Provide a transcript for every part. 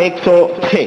106,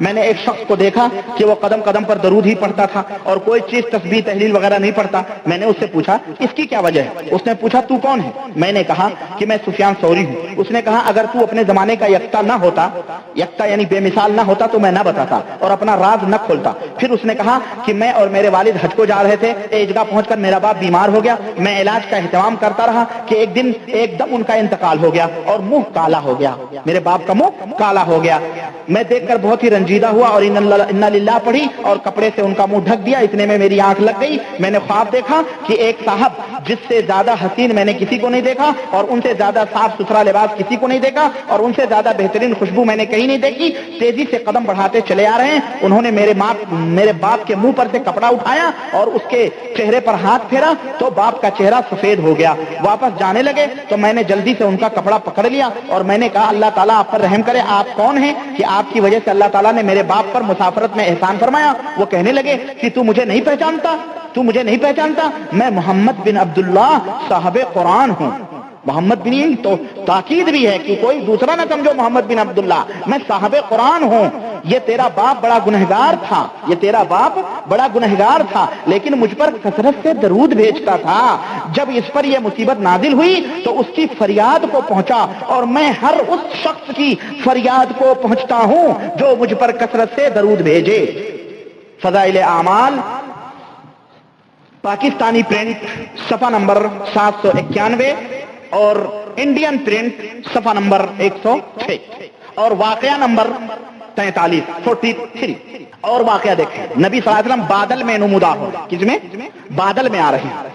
میں نے ایک شخص کو دیکھا کہ وہ قدم قدم پر درود ہی پڑھتا تھا اور کوئی چیز تسبیح تحلیل وغیرہ نہیں پڑھتا. میں نے اس سے پوچھا اس کی کیا وجہ ہے؟ اس نے پوچھا تو کون ہے؟ میں نے کہا کہ میں سفیان ثوری ہوں. اس نے کہا اگر تو اپنے زمانے کا یکتا نہ ہوتا, یکتا یعنی بے مثال نہ ہوتا, تو میں نہ بتاتا اور اپنا راز نہ کھولتا. پھر اس نے کہا کہ میں اور میرے والد حج کو جا رہے تھے, ایک جگہ پہنچ کر میرا باپ بیمار ہو گیا, میں علاج کا اہتمام کرتا رہا کہ ایک دن ایک دم ان کا انتقال ہو گیا اور منہ کالا ہو گیا, میرے باپ کا منہ کالا ہو گیا. میں دیکھ کر بہت ہی رنجیدہ ہوا اور انا للہ پڑھی اور کپڑے سے ان کا منہ ڈھک دیا. اتنے میں میری آنکھ لگ گئی, میں نے خواب دیکھا کہ ایک صاحب جس سے زیادہ حسین میں نے کسی کو نہیں دیکھا اور ان سے زیادہ صاف ستھرا لباس کسی کو نہیں دیکھا اور ان سے زیادہ بہترین خوشبو میں نے کہیں نہیں دیکھی, تیزی سے قدم بڑھاتے چلے آ رہے ہیں. انہوں نے میرے باپ کے منہ پر سے کپڑا اٹھایا اور اس کے چہرے پر ہاتھ پھیرا تو باپ کا چہرہ سفید ہو گیا. واپس جانے لگے تو میں نے جلدی سے ان کا کپڑا پکڑ لیا اور میں نے کہا اللہ تعالیٰ آپ پر رحم کرے, آپ کون ہیں کہ آپ کی وجہ سے اللہ تعالیٰ نے میرے باپ پر مسافرت میں احسان فرمایا. وہ کہنے لگے کہ تو مجھے نہیں پہچانتا, تو مجھے نہیں پہچانتا, میں محمد بن عبداللہ صاحب قرآن ہوں. محمد بن تو تاکید بھی ہے کہ کوئی دوسرا نہ سمجھو محمد بن عبداللہ, میں صاحب قرآن ہوں. یہ تیرا باپ بڑا گنہگار تھا, یہ تیرا باپ بڑا گنہگار تھا, لیکن مجھ پر کثرت سے درود بھیجتا تھا. جب اس پر یہ مصیبت نازل ہوئی تو اس کی فریاد کو پہنچا اور میں ہر اس شخص کی فریاد کو پہنچتا ہوں جو مجھ پر کثرت سے درود بھیجے. فضائل اعمال پاکستانی پرنٹ صفحہ نمبر 791 اور انڈین پرنٹ صفحہ نمبر 106 اور واقعہ نمبر 43. اور واقعہ دیکھیں, نبی صلی اللہ علیہ وسلم بادل میں نمودار ہو. کس میں؟ بادل میں آ رہے ہیں.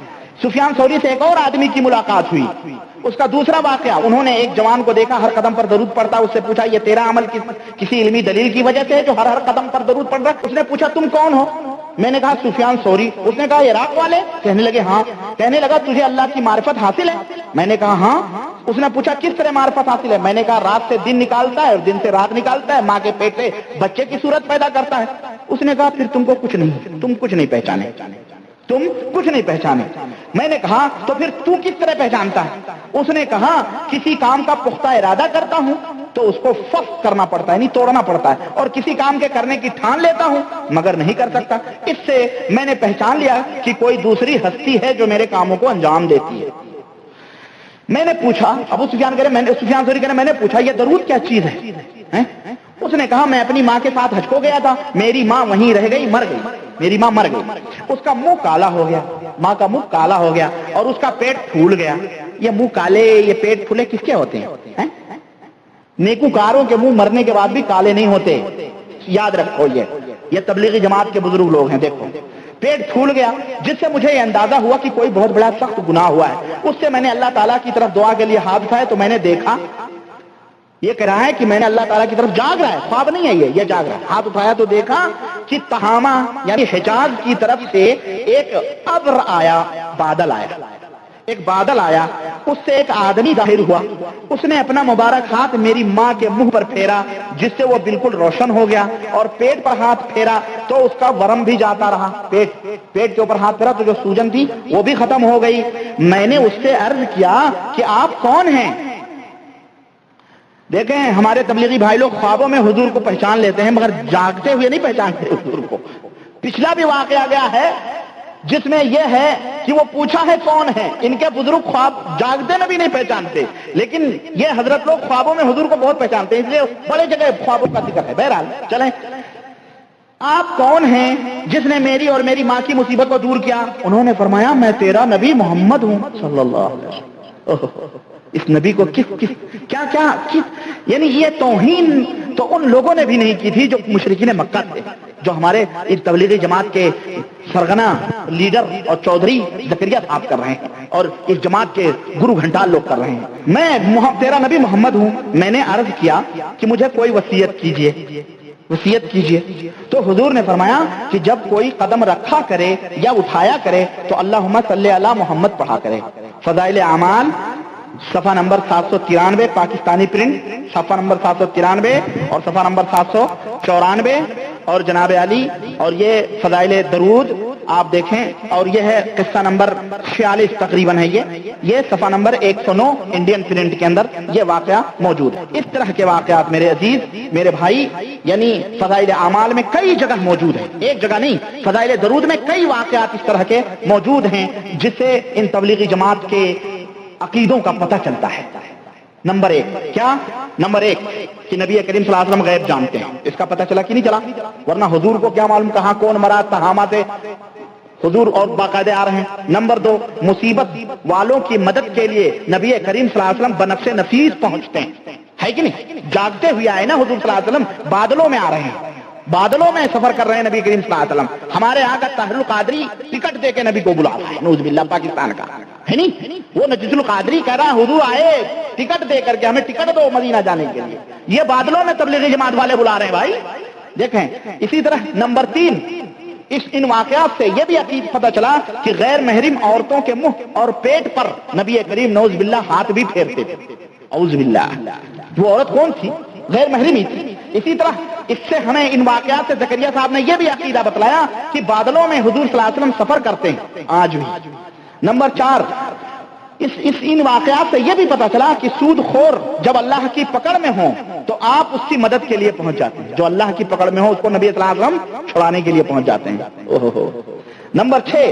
سفیان ثوری سے ایک اور آدمی کی ملاقات ہوئی. اس کا دوسرا واقعہ, انہوں نے ایک جوان کو دیکھا ہر قدم پر درود پڑھتا. اس سے پوچھا یہ تیرا عمل کسی علمی دلیل کی وجہ سے ہے جو ہر قدم پر درود پڑھ رہا ہے؟ اس نے پوچھا تم کون ہو؟ میں نے کہا سفیان ثوری. اس نے کہا عراق والے؟ کہنے لگے ہاں. کہنے لگا تجھے اللہ کی معرفت حاصل ہے؟ میں نے کہا ہاں. اس نے پوچھا کس طرح معرفت حاصل ہے؟ میں نے کہا رات سے دن نکالتا ہے اور دن سے رات نکالتا ہے, ماں کے پیٹ سے بچے کی صورت پیدا کرتا ہے. اس نے کہا پھر تم کو کچھ نہیں, تم کچھ نہیں پہچانے, تم کچھ نہیں پہچانے. میں نے کہا تو پھر تو کس طرح پہچانتا ہے؟ اس نے کہا کسی کام کا پختہ ارادہ کرتا ہوں تو اس کو فسخ کرنا پڑتا ہے, نہیں توڑنا پڑتا ہے, اور کسی کام کے کرنے کی ٹھان لیتا ہوں مگر نہیں کر سکتا. اس سے میں نے پہچان لیا کہ کوئی دوسری ہستی ہے جو میرے کاموں کو انجام دیتی ہے. میں نے پوچھا, ابو سفیان کہہ رہے, سفیان ثوری کہہ رہے, میں نے پوچھا یہ درود کیا چیز ہے؟ اس نے کہا میں اپنی ماں کے ساتھ حج کو گیا تھا, میری ماں وہیں رہ گئی, مر گئی, میری ماں مر گئی. اس کا منہ کالا ہو گیا, ماں کا منہ کالا ہو گیا اور اس کا پیٹ پھول گیا. یہ منہ کالے, یہ پیٹ پھولے کس کے ہوتے ہیں؟ نیکوکاروں کے منہ مرنے کے بعد بھی کالے نہیں ہوتے, یاد رکھو. یہ تبلیغی جماعت کے بزرگ لوگ ہیں. دیکھو پیٹ پھول گیا, جس سے مجھے یہ اندازہ ہوا کہ کوئی بہت بڑا سخت گناہ ہوا ہے. اس سے میں نے اللہ تعالیٰ کی طرف دعا کے لیے ہاتھ اٹھائے تو میں نے دیکھا, یہ کہہ رہا ہے کہ میں نے اللہ تعالیٰ کی طرف جاگ رہا ہے, خواب نہیں ہے یہ جاگ رہا ہے. ہاتھ اٹھایا تو دیکھا کہ تہامہ یعنی حجاز کی طرف سے ایک ابر آیا, بادل آیا, ایک بادل آیا, اس سے ایک آدمی ظاہر ہوا. اس نے اپنا مبارک ہاتھ میری ماں کے منہ پر پھیرا جس سے وہ بالکل روشن ہو گیا, اور پیٹ پر ہاتھ پھیرا تو اس کا ورم بھی جاتا رہا. پیٹ کے اوپر ہاتھ پھیرا تو جو سوجن تھی وہ بھی ختم ہو گئی. میں نے اس سے عرض کیا کہ آپ کون ہیں؟ دیکھیں ہمارے تبلیغی بھائی لوگ خوابوں میں حضور کو پہچان لیتے ہیں مگر جاگتے ہوئے نہیں پہچانتے حضور کو. پچھلا بھی واقعہ گیا ہے جس میں یہ ہے کہ وہ پوچھا ہے کون ہے. ان کے بزرگ خواب جاگتے میں بھی نہیں پہچانتے, لیکن یہ حضرت لوگ خوابوں میں حضور کو بہت پہچانتے ہیں, اس لیے بڑے جگہ خوابوں کا ذکر ہے. بہرحال چلیں, آپ کون ہیں جس نے میری اور میری ماں کی مصیبت کو دور کیا؟ انہوں نے فرمایا میں تیرا نبی محمد ہوں صلی اللہ علیہ وسلم. اس نبی کو کیا یعنی یہ توہین تو ان لوگوں نے بھی نہیں کی تھی جو مشرکین مکہ تھے, جو ہمارے اس تبلیغی جماعت کے سرغنہ لیڈر اور چودھری زکریا صاحب کر رہے ہیں اور اس جماعت کے گرو گھنٹال لوگ کر رہے ہیں. میں تیرا نبی محمد ہوں. میں نے عرض کیا کہ مجھے کوئی وصیت کیجئے. تو حضور نے فرمایا کہ جب کوئی قدم رکھا کرے یا اٹھایا کرے تو اللہم صلی علی محمد پڑھا کرے. فضائل اعمال صفحہ نمبر 793 پاکستانی پرنٹ، صفحہ نمبر 793 اور صفحہ نمبر 794 اور جناب علی، اور یہ فضائل درود آپ دیکھیں، اور یہ ہے قصہ نمبر 46 تقریباً ہے، یہ صفحہ نمبر 109 انڈین پرنٹ کے اندر یہ واقعہ موجود ہے۔ اس طرح کے واقعات میرے عزیز میرے بھائی یعنی فضائل اعمال میں کئی جگہ موجود ہیں، ایک جگہ نہیں، فضائل درود میں کئی واقعات اس طرح کے موجود ہیں جس سے ان تبلیغی جماعت کے عقیدوں کا پتہ چلتا ہے۔ نمبر ایک کیا؟ نمبر ایک کہ نبی کریم صلی اللہ علیہ وسلم غیب جانتے ہیں، اس کا پتہ چلا کہ نہیں چلا؟ ورنہ حضور کو کیا معلوم کہاں کون مراد تہامہ سے حضور اور باقاعدہ آ رہے ہیں۔ نمبر دو، مصیبت والوں کی مدد کے لیے نبی کریم صلی اللہ علیہ وسلم بنفس نفیس پہنچتے ہیں، ہے کہ نہیں؟ جاگتے ہوئے آئے نا حضور صلی اللہ علیہ وسلم، بادلوں میں آ رہے ہیں، بادلوں میں سفر کر رہے ہیں نبی کریم صلی اللہ علیہ وسلم۔ ہمارے یہاں کا طاہر القادری ٹکٹ دے کے نبی کو بلا رہا ہے، نعوذ باللہ، پاکستان کا ہے نہیں، وہ نجد القادری کہہ رہا ہے حضور آئے ٹکٹ دے کر کے، ہمیں ٹکٹ دو مدینہ جانے کے لیے، یہ بادلوں میں تبلیغی جماعت والے بلا رہے ہیں بھائی، دیکھیں۔ اسی طرح نمبر تین، ان واقعات سے یہ بھی عقید پتہ چلا کہ غیر محرم عورتوں کے منہ اور پیٹ پر نبی کریم نعوذ باللہ ہاتھ بھی پھیرتے تھے، اعوذ باللہ۔ وہ عورت کون تھی؟ غیر محرمی تھی۔ اسی طرح اس سے ہمیں ان واقعات سے زکریا صاحب نے یہ بھی عقیدہ بتلایا کہ بادلوں میں حضور صلی اللہ علیہ وسلم سفر کرتے ہیں آج بھی۔ نمبر چار، ان واقعات سے یہ بھی پتہ چلا کہ سود خور جب اللہ کی پکڑ میں ہوں تو آپ اس کی مدد کے لیے پہنچ جاتے ہیں، جو اللہ کی پکڑ میں ہو اس کو نبی صلی اللہ علیہ وسلم چھڑانے کے لیے پہنچ جاتے ہیں۔ نمبر 6،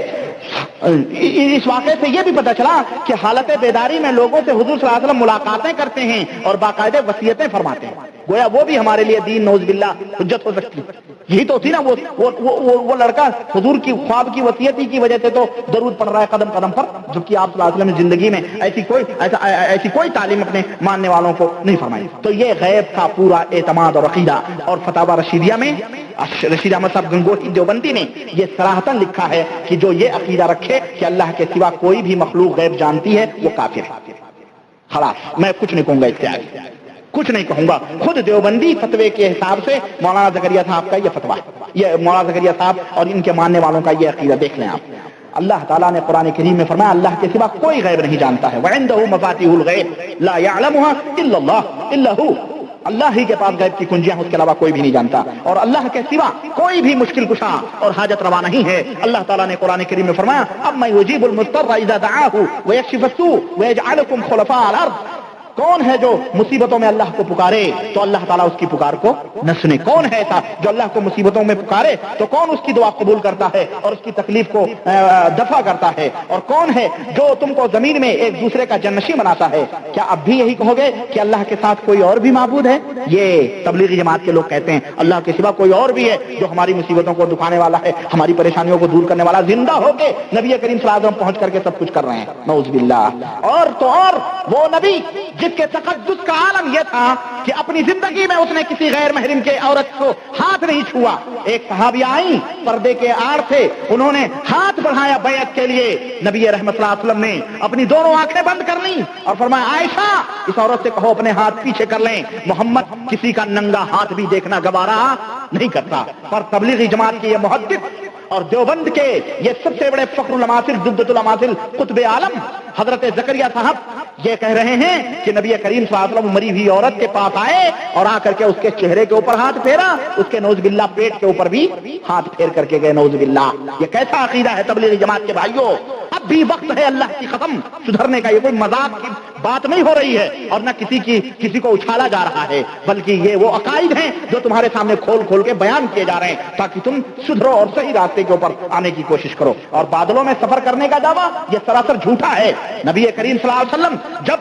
اس واقعے سے یہ بھی پتہ چلا کہ حالت بیداری میں لوگوں سے حضور صلی اللہ علیہ وسلم ملاقاتیں کرتے ہیں اور باقاعدہ وصیتیں فرماتے ہیں، گویا وہ بھی ہمارے لیے دین نعوذ باللہ حجت ہو سکتی ہے۔ یہی تو تھی نا وہ لڑکا حضور کی خواب کی وصیت ہی کی وجہ سے تو درود پڑھ رہا ہے قدم قدم پر، جبکہ آپ صلی اللہ علیہ وسلم نے زندگی میں ایسی کوئی تعلیم اپنے ماننے والوں کو نہیں فرمائی۔ تو یہ غیب کا پورا اعتماد اور عقیدہ، اور فتاوی رشیدیہ میں رشید احمد صاحب گنگوہی دیوبندی نے یہ صراحتاً لکھا ہے کہ جو یہ عقیدہ رکھے کہ اللہ کے سوا کوئی بھی مخلوق غیب جانتی ہے وہ کافر ہے۔ خلاص میں کچھ نہیں کہوں گا، اس سے آگے کچھ نہیں کہوں گا۔ خود دیوبندی فتوے کے حساب سے مولانا زکریا صاحب کا یہ فتویٰ ہے، یہ مولانا زکریا صاحب اور ان کے ماننے والوں کا یہ عقیدہ دیکھ لیں آپ۔ اللہ تعالیٰ نے قرآن کریم میں فرمایا اللہ کے سوا کوئی غیب نہیں جانتا ہے، وعنده مفاتیح الغیب لا يعلمها الا اللہ الا هو، اللہ ہی کے پاس غیب کی کنجیاں، اس کے علاوہ کوئی بھی نہیں جانتا، اور اللہ کے سوا کوئی بھی مشکل کشا اور حاجت روا نہیں ہے۔ اللہ تعالیٰ نے قرآن کریم میں فرمایا اما یجیب المضطر اذا دعاہ ویکشف السوء ویجعلکم خلفاء الارض، کون ہے جو مصیبتوں میں اللہ کو پکارے تو اللہ تعالیٰ اس کی پکار کو نہ سنے؟ کون ہے ایسا جو اللہ کو مصیبتوں میں پکارے تو کون اس کی دعا قبول کرتا ہے اور اس کی تکلیف کو دفع کرتا ہے؟ اور کون ہے جو تم کو زمین میں ایک دوسرے کا جنشین بناتا ہے؟ کیا اب بھی یہی کہو گے کہ اللہ کے ساتھ کوئی اور بھی معبود ہے؟ یہ تبلیغی جماعت کے لوگ کہتے ہیں اللہ کے سوا کوئی اور بھی ہے جو ہماری مصیبتوں کو دکھانے والا ہے، ہماری پریشانیوں کو دور کرنے والا، زندہ ہو کے نبی کریم صلی اللہ علیہ وسلم پہنچ کر کے سب کچھ کر رہے ہیں، نعوذ باللہ۔ اور تو اور وہ نبی جس کے تقدس کا عالم یہ تھا کہ اپنی زندگی میں اس نے کسی غیر محرم کے عورت کو ہاتھ نہیں چھوا۔ ایک صحابیہ آئی، پردے کے آڑ تھے، انہوں نے ہاتھ بڑھایا بیعت کے لیے، نبی رحمت صلی اللہ علیہ وسلم نے اپنی دونوں آنکھیں بند کر لیں اور فرمایا عائشہ اس عورت سے کہو اپنے ہاتھ پیچھے کر لیں، محمد کسی کا ننگا ہاتھ بھی دیکھنا گوارا نہیں کرتا۔ پر تبلیغی جماعت کی یہ محدث اور دیوبند کے یہ سب سے بڑے فخر الاماثل جدت الاماثل قطب عالم حضرت زکریا صاحب یہ کہہ رہے ہیں کہ نبی کریم صلی اللہ علیہ وسلم مری ہوئی عورت کے پاس آئے اور آ کر کے اس کے چہرے کے اوپر ہاتھ پھیرا، اس کے نعوذ باللہ پیٹ کے اوپر بھی ہاتھ پھیر کر کے گئے، نعوذ باللہ۔ یہ کیسا عقیدہ ہے تبلیغی جماعت کے بھائیوں؟ اب بھی وقت ہے اللہ کی قسم سدھرنے کا، یہ کوئی مذاق کی بات نہیں ہو رہی ہے اور نہ کسی کو اچھالا جا رہا ہے، بلکہ یہ وہ عقائد ہیں جو تمہارے سامنے کھول کھول کے بیان کیے جا رہے ہیں تاکہ تم سدھرو اور صحیح راستے کے اوپر آنے کی کوشش کرو۔ اور بادلوں میں سفر کرنے کا دعویٰ یہ سراسر جھوٹا ہے۔ نبی کریم صلی اللہ علیہ وسلم جب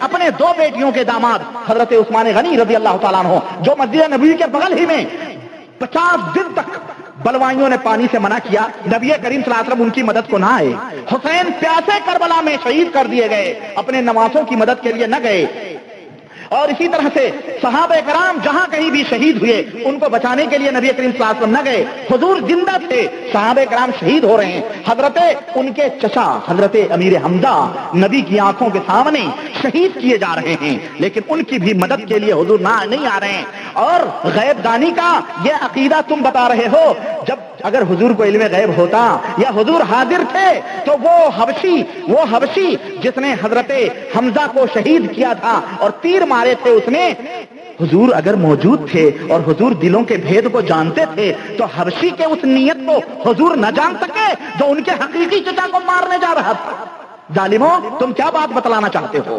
اپنے دو بیٹیوں کے داماد حضرت عثمان غنی رضی اللہ تعالیٰ عنہ جو مسجد نبوی کے بغل ہی میں 50 دن تک بلوائیوں نے پانی سے منع کیا، نبی کریم صلی اللہ علیہ وسلم ان کی مدد کو نہ آئے۔ حسین پیاسے کربلا میں شہید کر دیے گئے، اپنے نواسوں کی مدد کے لیے نہ گئے۔ اور اسی طرح سے صحابہ کرام جہاں کہیں بھی شہید ہوئے ان کو بچانے کے لیے نبی کریم صلی اللہ علیہ وسلم نہ گئے، حضور زندہ تھے، صحابہ کرام شہید ہو رہے ہیں، حضرت ان کے چچا حضرت امیر حمزہ نبی کی آنکھوں کے سامنے شہید کیے جا رہے ہیں، لیکن ان کی بھی مدد کے لیے حضور نہیں آ رہے ہیں۔ اور غیب دانی کا یہ عقیدہ تم بتا رہے ہو، جب اگر حضور کو علم غیب ہوتا یا حضور حاضر تھے تو وہ حبشی جس نے حضرت حمزہ کو شہید کیا تھا اور تیر مارے تھے، اس نے حضور اگر موجود تھے اور حضور دلوں کے بھید کو جانتے تھے تو حبشی کے اس نیت کو حضور نہ جان سکے جو ان کے حقیقی چچا کو مارنے جا رہا تھا۔ ظالموں، تم کیا بات بتلانا چاہتے ہو؟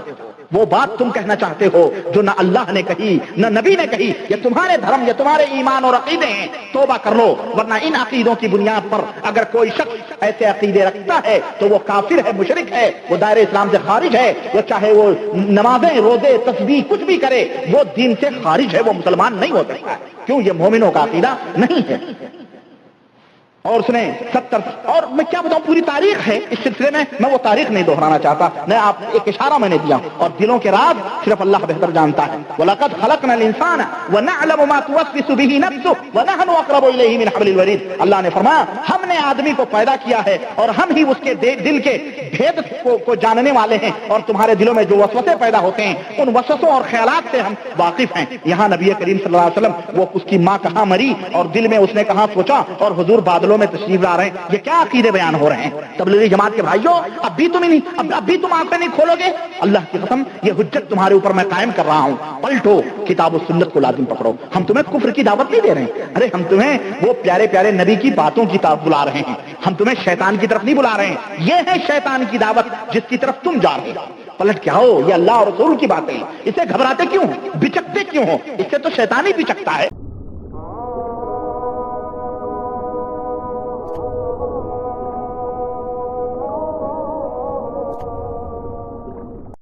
وہ بات تم کہنا چاہتے ہو جو نہ اللہ نے کہی نہ نبی نے کہی، یہ تمہارے دھرم، یہ تمہارے ایمان اور عقیدے ہیں، توبہ کر لو، ورنہ ان عقیدوں کی بنیاد پر اگر کوئی شخص ایسے عقیدے رکھتا ہے تو وہ کافر ہے، مشرک ہے، وہ دائرہ اسلام سے خارج ہے، وہ چاہے وہ نمازیں، روزے، تسبیح کچھ بھی کرے، وہ دین سے خارج ہے، وہ مسلمان نہیں ہو سکتا۔ کیوں؟ یہ مومنوں کا عقیدہ نہیں ہے۔ اور اس نے 70 اور میں کیا بتاؤں، پوری تاریخ ہے اس سلسلے میں وہ تاریخ نہیں دہرانا چاہتا، میں آپ ایک اشارہ میں نے دیا، اور دلوں کے راز صرف اللہ بہتر جانتا ہے۔ وَلَقَدْ خَلَقْنَا الْإِنسَانَ وَنَعْلَمُ مَا تُوَسْوِسُ بِهِ نَفْسُهُ وَنَحْنُ أَقْرَبُ إِلَيْهِ مِنْ حَبْلِ الْوَرِيدِ۔ اللہ نے فرمایا ہم نے آدمی کو پیدا کیا ہے اور ہم ہی اس کے دل کے بھید کو جاننے والے ہیں، اور تمہارے دلوں میں جو وسوسے پیدا ہوتے ہیں ان وسوسوں اور خیالات سے ہم واقف ہیں۔ یہاں نبی کریم صلی اللہ علیہ وسلم وہ اس کی ماں کہاں مری اور دل میں اس نے کہاں سوچا، اور حضور بادلوں میں تشریف لا رہے ہیں، یہ کیا عقیدے بیان ہو رہے ہیں؟ تبلیغی جماعت کے بھائیوں، اب بھی تم آنکھیں نہیں کھولو گے؟ اللہ کی قسم یہ حجت تمہارے اوپر میں قائم کر رہا ہوں، پلٹو، کتاب و سنت کو لازم پکڑو۔ ہم تمہیں کفر کی دعوت نہیں دے رہے ہیں، ارے ہم تمہیں وہ پیارے پیارے نبی کی باتوں کی طرف بلا رہے ہیں، ہم تمہیں شیطان کی طرف نہیں بلا رہے ہیں۔ یہ ہے شیطان کی دعوت جس کی طرف تم جا رہے ہو۔ پلٹ کے آؤ، یہ اللہ اور رسول کی باتیں، اسے گھبراتے کیوں ہو، بچکتے کیوں ہو؟ اس سے تو شیطان ہی بچکتا ہے۔